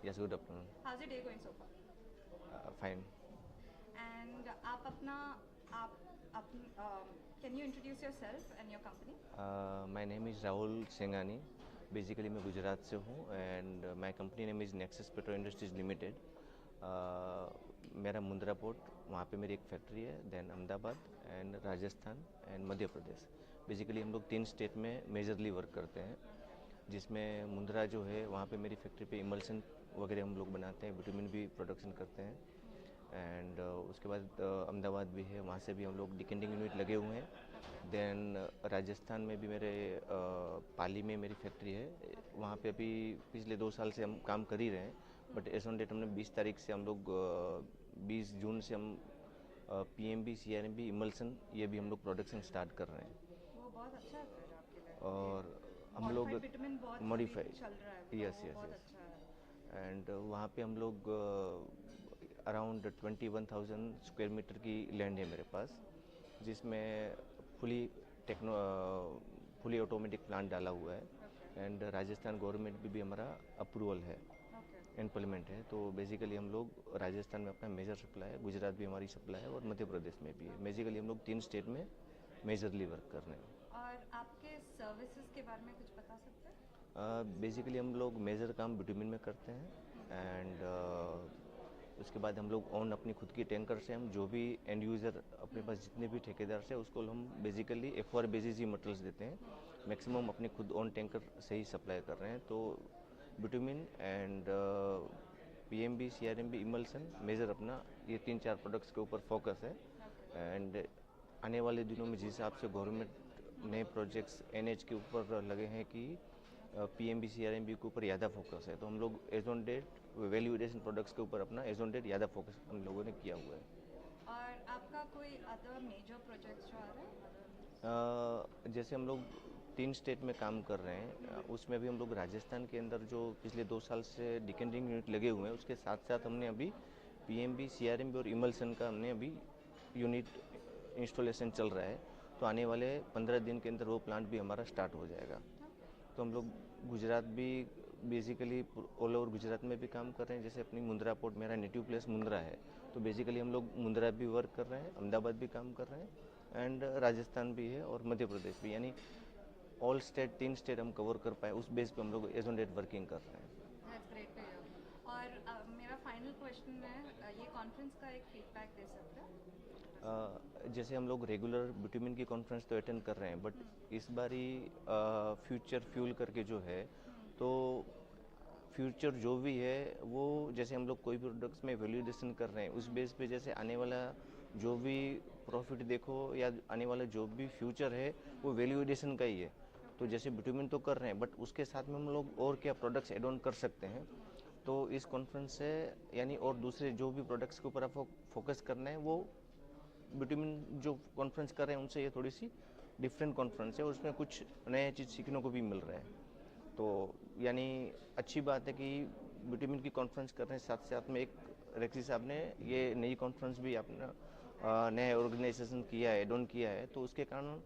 Yes, good afternoon. How's your day going so far? Fine. And आप अपना आप can you introduce yourself and your company? My name is Rahul Senghani. Basically मैं गुजरात से हूँ and my company name is nexus petro industries limited. मेरा Mundra port वहाँ पे मेरी एक फैक्ट्री है. Then Ahmedabad and Rajasthan and Madhya Pradesh. Basically हम लोग 3 स्टेट में मेजरली वर्क करते हैं, जिसमें मुंद्रा जो है वहाँ पे मेरी फैक्ट्री पे इमल्सन वगैरह हम लोग बनाते हैं, विटामिन भी प्रोडक्शन करते हैं. एंड उसके बाद अहमदाबाद भी है, वहाँ से भी हम लोग डिकेंडिंग यूनिट लगे हुए हैं. देन राजस्थान में भी मेरे पाली में मेरी फैक्ट्री है. वहाँ पे अभी पिछले 2 साल से हम काम कर ही रहे हैं, बट एज ऑन डेट हमने 20 तारीख से हम लोग 20 जून से हम PMB CRMB इमल्सन ये भी हम लोग प्रोडक्शन स्टार्ट कर रहे हैं. वो बहुत अच्छा है फिर आपके लिए. और हम लोग Modified vitamin बहुत मॉडिफाई चल रहा है. यस वो यस बहुत यस. अच्छा है. एंड वहाँ पे हम लोग अराउंड 21,000 स्क्वायर मीटर की लैंड है मेरे पास, जिसमें फुली फुली ऑटोमेटिक प्लांट डाला हुआ है. एंड राजस्थान गवर्नमेंट भी हमारा अप्रूवल है, इम्प्लीमेंट है. तो बेसिकली हम लोग राजस्थान में अपना मेजर सप्लाई है, गुजरात भी हमारी सप्लाई है और मध्य प्रदेश में भी है. बेसिकली हम लोग 3 स्टेट में मेजरली वर्क कर रहे हैं. और आपके सर्विसेज के बारे में कुछ बता सकते हैं? बेसिकली हम लोग मेजर काम बिटुमिन में करते हैं. एंड उसके बाद हम लोग ऑन अपनी खुद की टैंकर से हम जो भी एंड यूज़र अपने पास जितने भी ठेकेदार से उसको हम बेसिकली FR बेसिस ही मटेरियल्स देते हैं. मैक्सिमम अपने खुद ऑन टैंकर से ही सप्लाई कर रहे हैं. तो bitumen and PMB CRMB emulsion major अपना ये 3-4 प्रोडक्ट्स के ऊपर फोकस है. एंड आने वाले दिनों में जिस हिसाब से गवर्नमेंट नए प्रोजेक्ट्स NH के ऊपर लगे हैं कि PMB CRMB के ऊपर ज़्यादा फोकस है, तो हम लोग as on date value addition products के ऊपर अपना एज ऑन डेट ज़्यादा फोकस हम लोगों ने किया हुआ है. और आपका कोई अदर मेजर प्रोजेक्ट्स जो आ रहा है? जैसे हम लोग 3 स्टेट में काम कर रहे हैं, उसमें भी हम लोग राजस्थान के अंदर जो पिछले 2 साल से डिकेंडिंग यूनिट लगे हुए हैं, उसके साथ साथ हमने अभी PMB CRMB और इमल्सन का हमने अभी यूनिट इंस्टॉलेशन चल रहा है. तो आने वाले 15 दिन के अंदर वो प्लांट भी हमारा स्टार्ट हो जाएगा. तो हम लोग गुजरात भी बेसिकली ऑल ओवर गुजरात में भी काम कर रहे हैं. जैसे अपनी मुंद्रा पोर्ट, मेरा नेटिव प्लेस मुंद्रा है, तो बेसिकली हम लोग मुंद्रा भी वर्क कर रहे हैं, अहमदाबाद भी काम कर रहे हैं, एंड राजस्थान भी है और मध्य प्रदेश भी. यानी ऑल स्टेट 3 स्टेट हम कवर कर पाए, उस बेस पे हम लोग एज ऑन डेट वर्किंग कर रहे हैं. That's great to hear. और मेरा फाइनल क्वेश्चन है, ये कॉन्फ्रेंस का एक फीडबैक दे सकते हैं? जैसे हम लोग रेगुलर विटामिन की कॉन्फ्रेंस तो अटेंड कर रहे हैं, बट इस बारी फ्यूचर फ्यूल करके जो है, तो फ्यूचर जो भी है वो जैसे हम लोग कोई भी प्रोडक्ट्स में वैल्यूएशन कर रहे हैं, उस बेस पे जैसे आने वाला जो भी प्रॉफिट देखो या आने वाला जो भी फ्यूचर है वो वैल्यूएशन का ही है. तो जैसे विटामिन तो कर रहे हैं, बट उसके साथ में हम लोग और क्या प्रोडक्ट्स एड ऑन कर सकते हैं. तो इस कॉन्फ्रेंस से यानी और दूसरे जो भी प्रोडक्ट्स के ऊपर आप फोकस करना है, वो विटामिन जो कॉन्फ्रेंस कर रहे हैं उनसे ये थोड़ी सी डिफरेंट कॉन्फ्रेंस है और उसमें कुछ नया चीज़ सीखने को भी मिल रहा है. तो यानी अच्छी बात है कि विटामिन की कॉन्फ्रेंस कर रहे हैं, साथ साथ में एक रेक्सी साहब ने ये नई कॉन्फ्रेंस भी अपना नया ऑर्गेनाइजेशन किया है, एड ऑन किया है. तो उसके कारण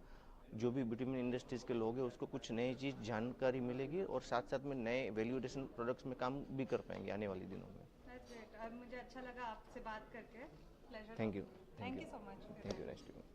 जो भी विटामिन इंडस्ट्रीज़ के लोग हैं उसको कुछ नई चीज़ जानकारी मिलेगी और साथ साथ में नए वैल्यू एडिशन प्रोडक्ट्स में काम भी कर पाएंगे आने वाले दिनों में. That's great. और मुझे अच्छा लगा आपसे बात करके. Pleasure. Thank you. Thank you so much. Thank you. Nice to meet.